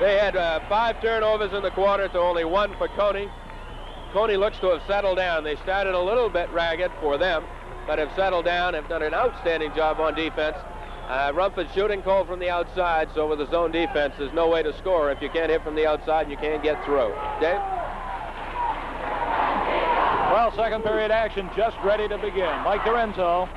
They had 5 turnovers in the quarter to only 1 for Cony. Cony looks to have settled down. They started a little bit ragged for them, but have settled down, have done an outstanding job on defense. Rumford's shooting cold from the outside, so with the zone defense, there's no way to score if you can't hit from the outside and you can't get through. Dave? Well, second period action just ready to begin. Mike Dorenzo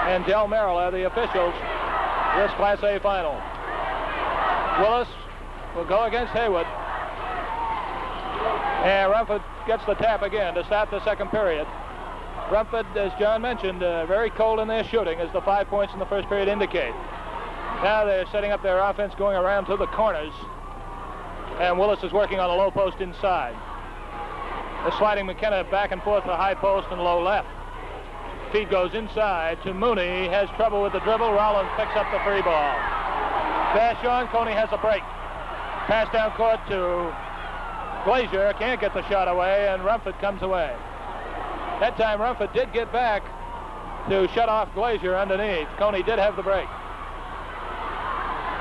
and Del Merrill are the officials this Class A final. Willis will go against Haywood. And Rumford gets the tap again to start the second period. Rumford, as John mentioned, very cold in their shooting, as the 5 points in the first period indicate. Now they're setting up their offense going around to the corners. And Willis is working on the low post inside. They're sliding McKenna back and forth to high post and low left. Feed goes inside to Mooney. He has trouble with the dribble. Rollins picks up the free ball. Vachon, Cony has a break. Pass down court to Glazier. Can't get the shot away, and Rumford comes away. That time Rumford did get back to shut off Glazier underneath. Cony did have the break.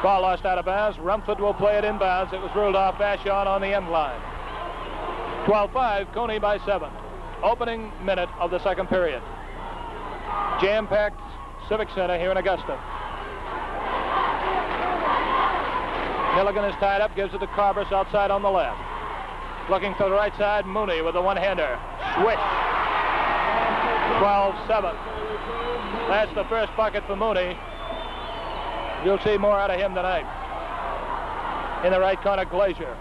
Ball lost out of bounds. Rumford will play it inbounds. It was ruled off. Vachon on the end line. 12-5, Cony by 7. Opening minute of the second period. Jam-packed Civic Center here in Augusta. Milligan is tied up, gives it to Carbus outside on the left. Looking to the right side, Mooney with a one-hander. Swish. 12-7. That's the first bucket for Mooney. You'll see more out of him tonight. In the right corner, Glazier.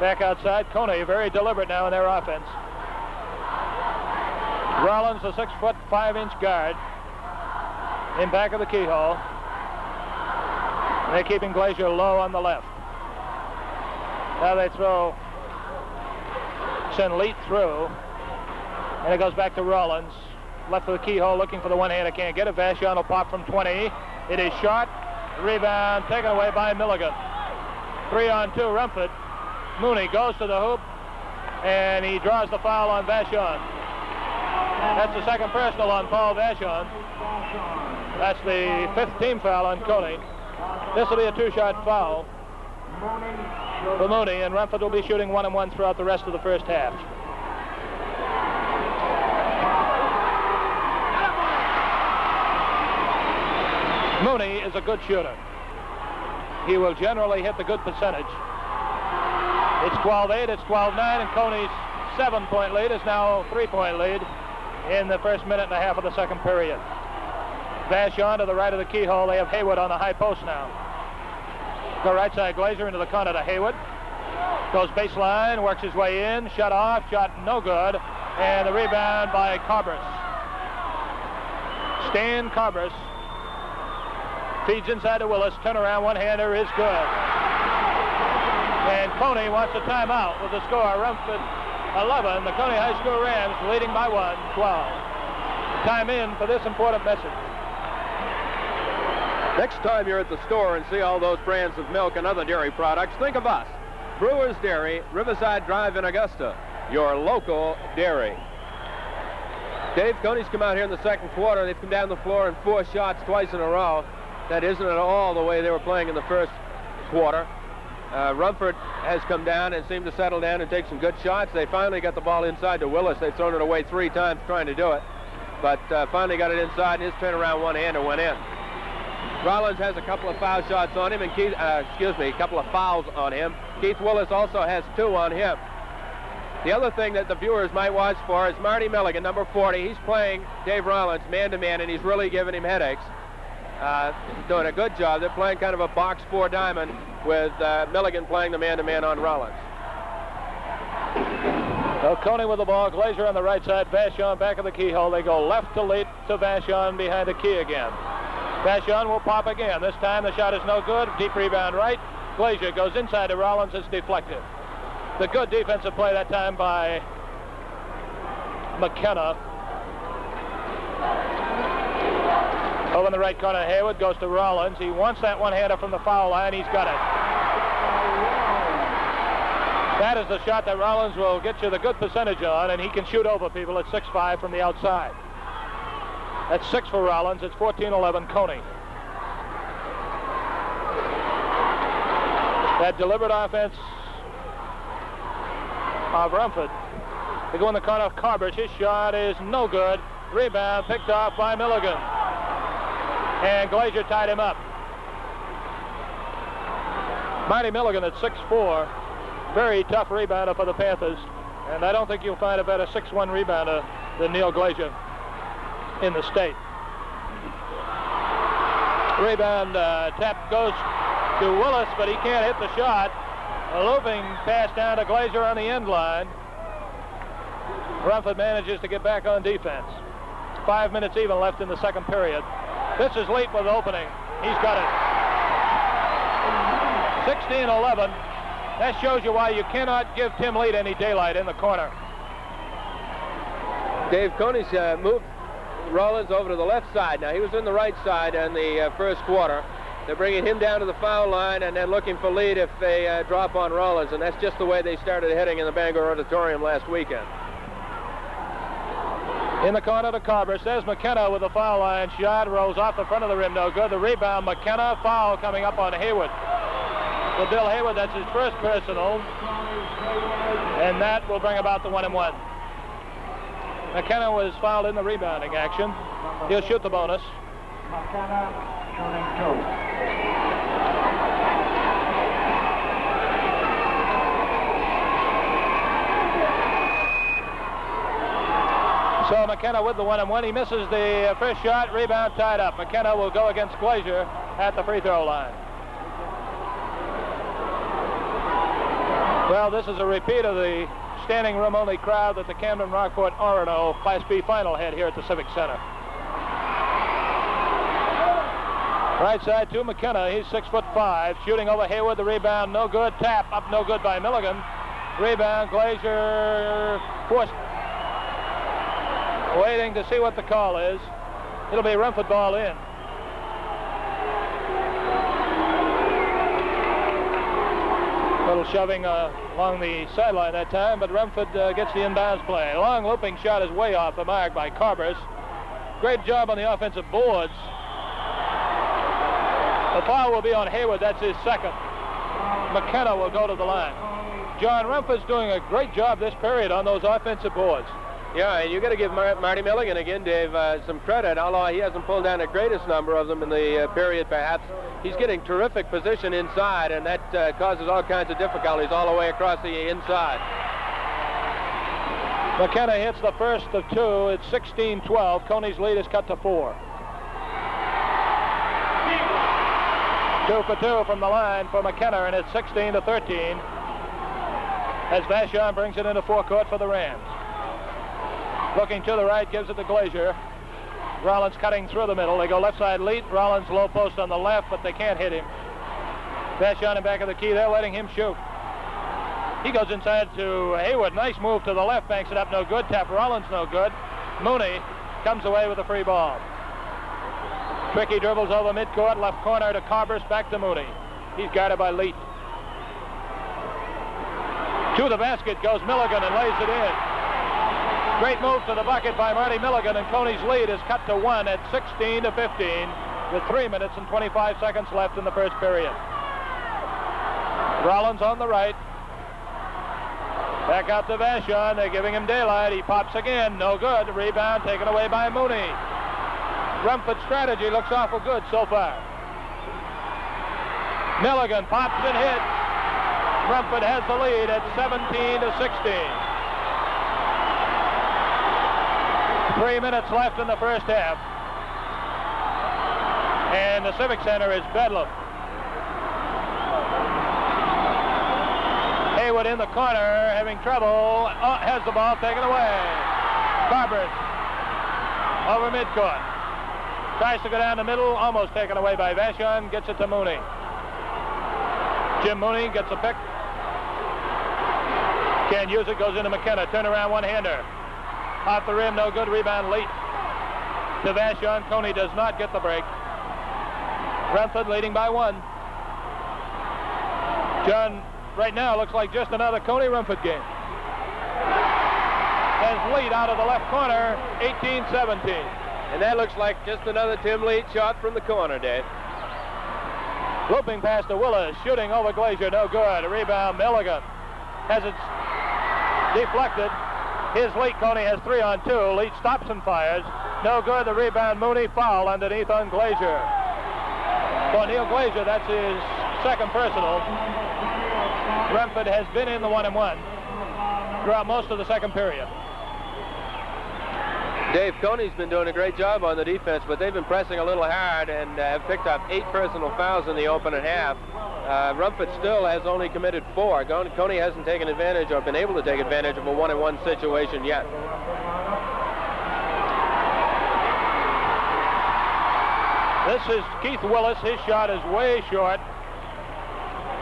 Back outside, Cony, very deliberate now in their offense. Rollins, a 6-foot, 5-inch guard, in back of the keyhole. They're keeping Glazier low on the left. Now they send Leet through, and it goes back to Rollins. Left of the keyhole, looking for the one-hander, can't get it. Vachon will pop from 20. It is short. Rebound taken away by Milligan. 3-on-2, Rumford. Mooney goes to the hoop, and he draws the foul on Vachon. That's the second personal on Paul Vachon. That's the 5th team foul on Cony. This will be a 2-shot foul for Mooney, and Rumford will be shooting 1-and-1 throughout the rest of the first half. Mooney is a good shooter. He will generally hit the good percentage. It's 12-8, it's 12-9, and Cony's 7-point lead is now a 3-point lead in the first minute and a half of the second period. Vachon to the right of the keyhole. They have Haywood on the high post now. Go right side, Glazier into the corner to Haywood. Goes baseline, works his way in, shut off, shot no good, and the rebound by Carbus. Stan Carbus feeds inside to Willis. Turnaround one-hander is good. And Cony wants a timeout with the score. Rumford 11, the Cony High School Rams leading by 1, 12. Time in for this important message. Next time you're at the store and see all those brands of milk and other dairy products, think of us. Brewers Dairy, Riverside Drive in Augusta, your local dairy. Dave, Cony's come out here in the second quarter. They've come down the floor in 4 shots twice in a row. That isn't at all the way they were playing in the first quarter. Rumford has come down and seemed to settle down and take some good shots. They finally got the ball inside to Willis. They've thrown it away 3 times trying to do it, but finally got it inside, and his turnaround one-hander went in. Rollins has a couple of foul shots on him, and a couple of fouls on him. Keith Willis also has 2 on him. The other thing that the viewers might watch for is Marty Milligan, number 40. He's playing Dave Rollins man-to-man, and he's really giving him headaches. Doing a good job. They're playing kind of a box 4 diamond with Milligan playing the man-to-man on Rollins. So Cony with the ball, Glazier on the right side, Vachon back of the keyhole. They go left to Leet to Vachon behind the key again. Vachon will pop again. This time the shot is no good. Deep rebound right. Glazier goes inside to Rollins. It's deflected. The good defensive play that time by McKenna. Over in the right corner, Haywood goes to Rollins. He wants that one-hander from the foul line. He's got it. That is the shot that Rollins will get you the good percentage on, and he can shoot over people at 6'5" from the outside. That's 6 for Rollins. It's 14-11 Cony. That deliberate offense of Rumford. They go in the corner of Carbers. His shot is no good. Rebound picked off by Milligan. And Glazier tied him up. Marty Milligan at 6'4". Very tough rebounder for the Panthers. And I don't think you'll find a better 6'1" rebounder than Neil Glazier in the state. Rebound tap goes to Willis, but he can't hit the shot. A looping pass down to Glazier on the end line. Rumford manages to get back on defense. 5 minutes even left in the second period. This is Leet with opening. He's got it. 16-11. That shows you why you cannot give Tim Leet any daylight in the corner. Dave, Cony's moved Rollins over to the left side. Now, he was in the right side in the first quarter. They're bringing him down to the foul line and then looking for Leet if they drop on Rollins, and that's just the way they started heading in the Bangor Auditorium last weekend. In the corner to Carbers. There's McKenna with the foul line shot. Rolls off the front of the rim. No good. The rebound. McKenna. Foul coming up on Hayward. So Bill Hayward, that's his first personal. And that will bring about the 1-and-1. McKenna was fouled in the rebounding action. He'll shoot the bonus. McKenna shooting 2. So McKenna with the 1-and-1. He misses the first shot. Rebound tied up. McKenna will go against Glazier at the free throw line. Well, this is a repeat of the standing room only crowd that the Camden Rockport Orono Class B final had here at the Civic Center. Right side to McKenna. He's 6'5", shooting over Hayward. The rebound, no good. Tap up, no good by Milligan. Rebound, Glazier forced. Waiting to see what the call is. It'll be Rumford ball in. A little shoving along the sideline that time, but Rumford gets the inbounds play. A long looping shot is way off the mark by Carbers. Great job on the offensive boards. The foul will be on Hayward. That's his second. McKenna will go to the line. John, Rumford's doing a great job this period on those offensive boards. Yeah, and you got to give Marty Milligan again, Dave, some credit. Although he hasn't pulled down the greatest number of them in the period, perhaps, he's getting terrific position inside, and that causes all kinds of difficulties all the way across the inside. McKenna hits the first of two. It's 16-12. Cony's lead is cut to 4. 2 for 2 from the line for McKenna, and it's 16-13 as Vachon brings it into forecourt for the Rams. Looking to the right, gives it to Glazier. Rollins cutting through the middle. They go left side Leet. Rollins low post on the left, but they can't hit him. Vachon in back of the key. They're letting him shoot. He goes inside to Hayward. Nice move to the left. Banks it up. No good. Tap Rollins. No good. Mooney comes away with a free ball. Tricky dribbles over midcourt. Left corner to Carbers. Back to Mooney. He's guarded by Leet. To the basket goes Milligan and lays it in. Great move to the bucket by Marty Milligan, and Cony's lead is cut to 1 at 16-15 with 3 minutes and 25 seconds left in the first period. Rollins on the right. Back out to Vachon. They're giving him daylight. He pops again. No good. Rebound taken away by Mooney. Rumford's strategy looks awful good so far. Milligan pops and hits. Rumford has the lead at 17-16. 3 minutes left in the first half. And the Civic Center is bedlam. Hayward in the corner, having trouble. Has the ball taken away. Carbers over midcourt. Tries to go down the middle, almost taken away by Vachon. Gets it to Mooney. Jim Mooney gets a pick. Can't use it, goes into McKenna. Turnaround one-hander. Off the rim, no good. Rebound Leet to Vachon. Cony does not get the break. Rumford leading by 1. John, right now looks like just another Cony-Rumford game. As Leet out of the left corner, 18-17. And that looks like just another Tim Leet shot from the corner, Dave. Looping pass to Willis, shooting over Glazier, no good. A rebound, Milligan. Has it deflected. His Leet. Cony has 3 on 2. Leet stops and fires. No good. The rebound, Mooney. Foul underneath on Glazier. For Neil Glazier, that's his second personal. Rumford has been in the 1-and-1 throughout most of the second period. Dave, Cony's been doing a great job on the defense, but they've been pressing a little hard and have picked up 8 personal fouls in the opening half. Rumford still has only committed 4. Cony hasn't taken advantage or been able to take advantage of a 1-and-1 situation yet. This is Keith Willis. His shot is way short.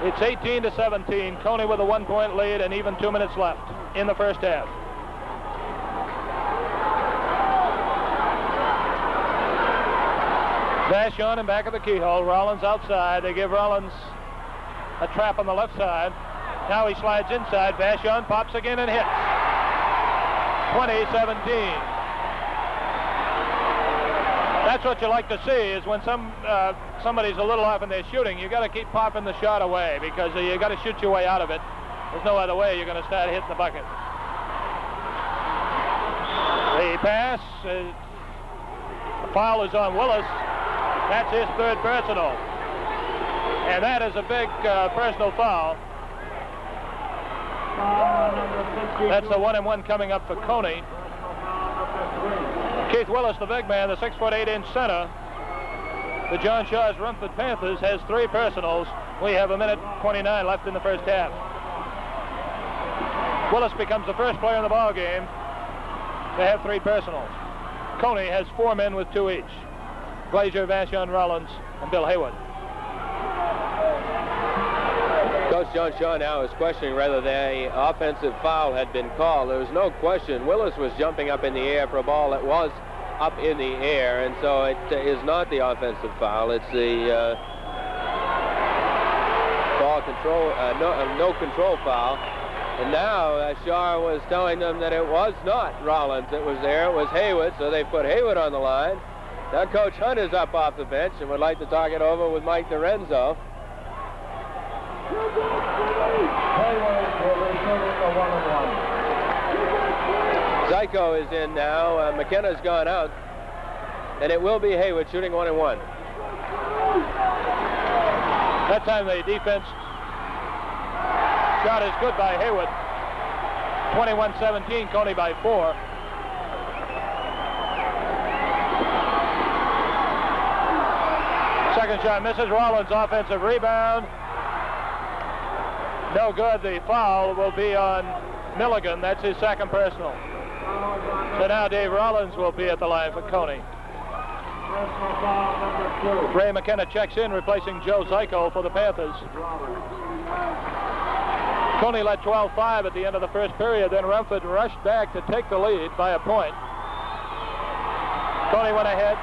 It's 18-17. Cony with a 1-point lead and even 2 minutes left in the first half. Vashon in back of the keyhole. Rollins outside. They give Rollins a trap on the left side. Now he slides inside. Vashon pops again and hits. 20-17. That's what you like to see, is when somebody's a little off in their shooting, you got to keep popping the shot away, because you got to shoot your way out of it. There's no other way you're going to start hitting the bucket. The pass, the foul is on Willis. That's his 3rd personal. And that is a big personal foul. That's the 1-and-1 coming up for Cony. Keith Willis, the big man, the 6'8" center, the John Shaw's Rumford Panthers, has 3 personals. We have 1:29 left in the first half. Willis becomes the first player in the ball game to have 3 personals. Cony has 4 men with 2 each. Glazier, Vashon, Rollins, and Bill Haywood. Coach John Shaw now is questioning whether the offensive foul had been called. There was no question. Willis was jumping up in the air for a ball that was up in the air, and so it is not the offensive foul. It's the ball control, no control foul. And now Shaw was telling them that it was not Rollins that was there. It was Haywood, so they put Haywood on the line. Now Coach Hunt is up off the bench and would like to talk it over with Mike Lorenzo. Zyko is in now. McKenna's gone out. And it will be Haywood shooting 1-and-1. That time the defense shot is good by Haywood. 21-17, Cony by 4. Second shot misses. Rollins offensive rebound. No good. The foul will be on Milligan. That's his second personal. So now Dave Rollins will be at the line for Cony. Ray McKenna checks in, replacing Joe Zyko for the Panthers. Cony led 12-5 at the end of the first period. Then Rumford rushed back to take the lead by a point. Cony went ahead,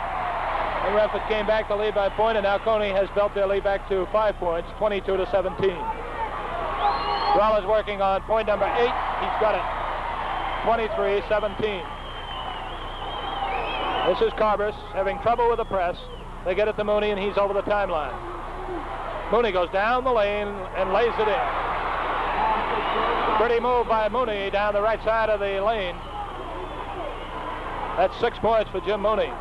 and Rumford came back to lead by a point, and now Cony has built their lead back to 5 points, 22-17. Rollins working on point number 8. He's got it. 23-17. This is Carbus having trouble with the press. They get it to Mooney, and he's over the timeline. Mooney goes down the lane and lays it in. Pretty move by Mooney down the right side of the lane. That's 6 points for Jim Mooney.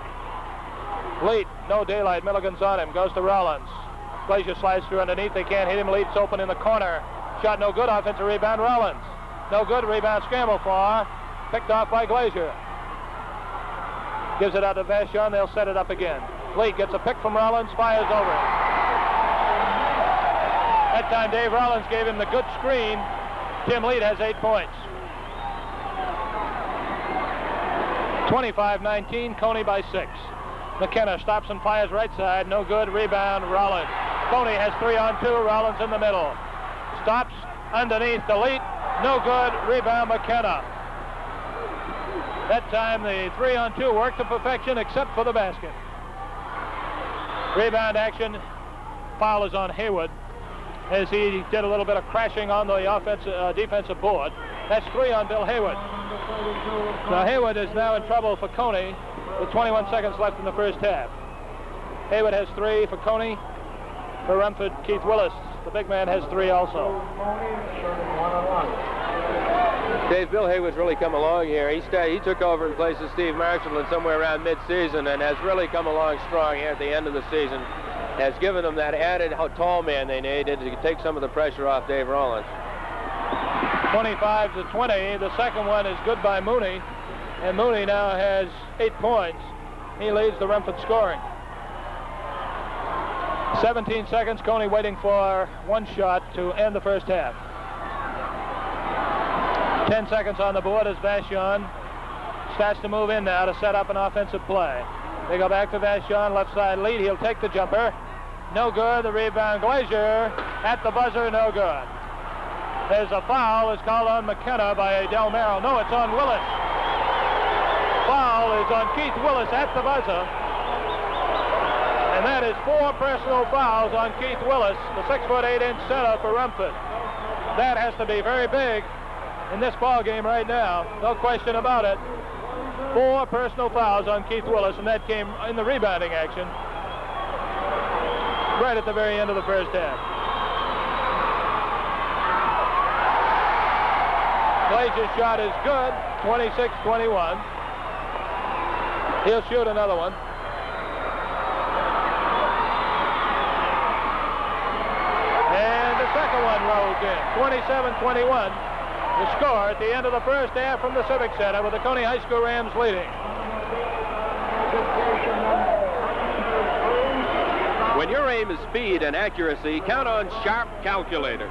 Leet, no daylight. Milligan's on him. Goes to Rollins. Glazier slides through underneath. They can't hit him. Leet's open in the corner. Shot no good. Offensive rebound. Rollins. No good. Rebound scramble for. Picked off by Glazier. Gives it out to Vashon. They'll set it up again. Leet gets a pick from Rollins. Fires over it. That time Dave Rollins gave him the good screen. Tim Leet has 8 points. 25-19. Cony by 6. McKenna stops and fires right side. No good. Rebound. Rollins. Cony has 3 on 2. Rollins in the middle. Stops underneath the Leet. No good. Rebound McKenna. That time the 3 on 2 worked to perfection except for the basket. Rebound action. Foul is on Haywood as he did a little bit of crashing on the defensive board. That's 3 on Bill Haywood. Now Haywood is now in trouble for Cony with 21 seconds left in the first half. Haywood has 3 for Cony. For Rumford, Keith Willis. The big man has 3 also. Dave, Bill Haywood's really come along here. He took over in place of Steve Marshall in somewhere around mid-season and has really come along strong here at the end of the season. Has given them that added tall man they needed to take some of the pressure off Dave Rollins. 25-20. The second one is good by Mooney, and Mooney now has 8 points. He leads the Rumford scoring. 17 seconds. Cony waiting for one shot to end the first half. 10 seconds on the board as Vachon starts to move in now to set up an offensive play. They go back to Vachon, left side lead. He'll take the jumper. No good. The rebound, Glazier at the buzzer, no good. There's a foul. It's called on McKenna by Del Merrill. No, it's on Willis. Foul is on Keith Willis at the buzzer. And that is 4 personal fouls on Keith Willis, the 6'8" center for Rumford. That has to be very big in this ball game right now. No question about it. 4 personal fouls on Keith Willis, and that came in the rebounding action right at the very end of the first half. Glazer's shot is good, 26-21. He'll shoot another one. And the second one rolls in, 27-21. The score at the end of the first half from the Civic Center with the Cony High School Rams leading. When your aim is speed and accuracy, count on Sharp calculators.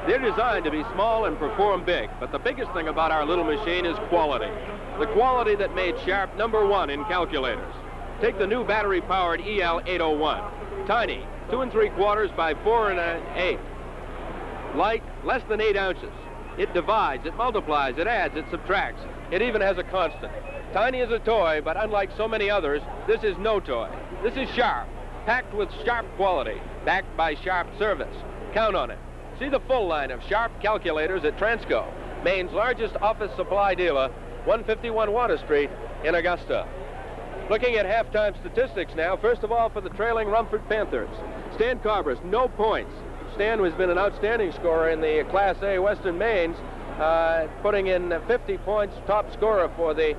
They're designed to be small and perform big, but the biggest thing about our little machine is quality. The quality that made Sharp #1 in calculators. Take the new battery-powered EL801. Tiny, 2 3/4 by 4 1/8. Light, less than 8 ounces. It divides, it multiplies, it adds, it subtracts. It even has a constant. Tiny is a toy, but unlike so many others, this is no toy. This is Sharp, packed with Sharp quality, backed by Sharp service. Count on it. See the full line of Sharp calculators at Transco, Maine's largest office supply dealer, 151 Water Street in Augusta. Looking at halftime statistics now, first of all for the trailing Rumford Panthers. Stan Carbers, no points. Stan has been an outstanding scorer in the Class A Western Mains, putting in 50 points, top scorer for the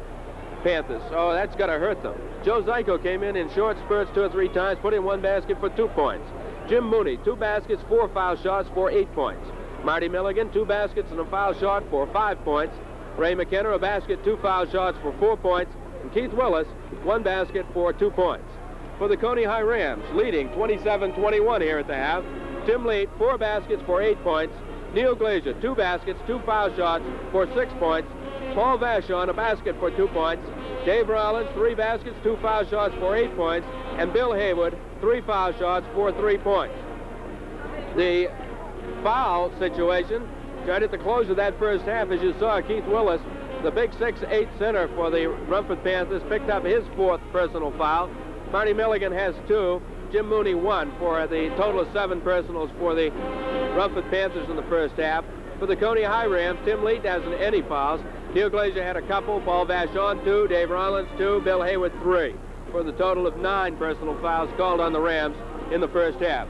Panthers. So that's going to hurt them. Joe Zyko came in short spurts 2 or 3 times, put in 1 basket for 2 points. Jim Mooney, 2 baskets, 4 foul shots for 8 points. Marty Milligan, 2 baskets and a foul shot for 5 points. Ray McKenna, a basket, 2 foul shots for 4 points. And Keith Willis, 1 basket for 2 points. For the Cony High Rams, leading 27-21 here at the half. Tim Leet, 4 baskets for 8 points. Neil Glazier, 2 baskets, 2 foul shots for 6 points. Paul Vachon, a basket for 2 points. Dave Rollins, 3 baskets, 2 foul shots for 8 points. And Bill Haywood, 3 foul shots for 3 points. The foul situation, right at the close of that first half, as you saw, Keith Willis, the big 6'8" center for the Rumford Panthers, picked up his 4th personal foul. Marty Milligan has 2. Jim Mooney 1 for the total of 7 personals for the Rumford Panthers in the first half. For the Cony High Rams, Tim Leet hasn't any fouls. Neil Glazier had a couple, Paul Vachon 2, Dave Rollins 2, Bill Haywood 3, for the total of 9 personal fouls called on the Rams in the first half.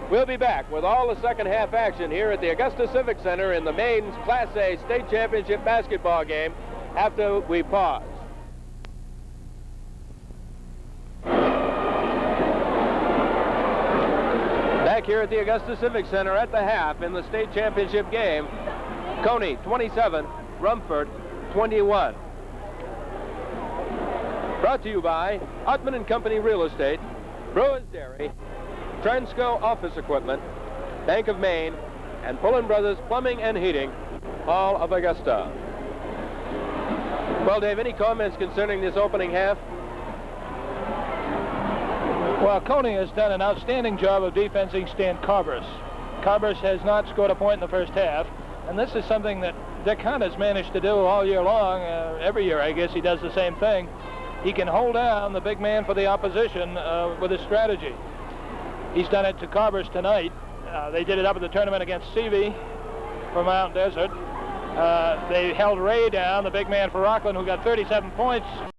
We'll be back with all the second half action here at the Augusta Civic Center in the Maine's Class A State Championship basketball game after we pause. Back here at the Augusta Civic Center at the half in the state championship game. Cony 27, Rumford 21. Brought to you by Ottman & Company Real Estate, Brewers Dairy, Transco Office Equipment, Bank of Maine, and Pullen Brothers Plumbing and Heating, all of Augusta. Well, Dave, any comments concerning this opening half? Well, Cony has done an outstanding job of defending Stan Carbers. Carbers has not scored a point in the first half, and this is something that Dick Hunt has managed to do all year long. Every year, I guess, he does the same thing. He can hold down the big man for the opposition with his strategy. He's done it to Carbers tonight. They did it up at the tournament against Seavey for Mount Desert. They held Ray down, the big man for Rockland, who got 37 points.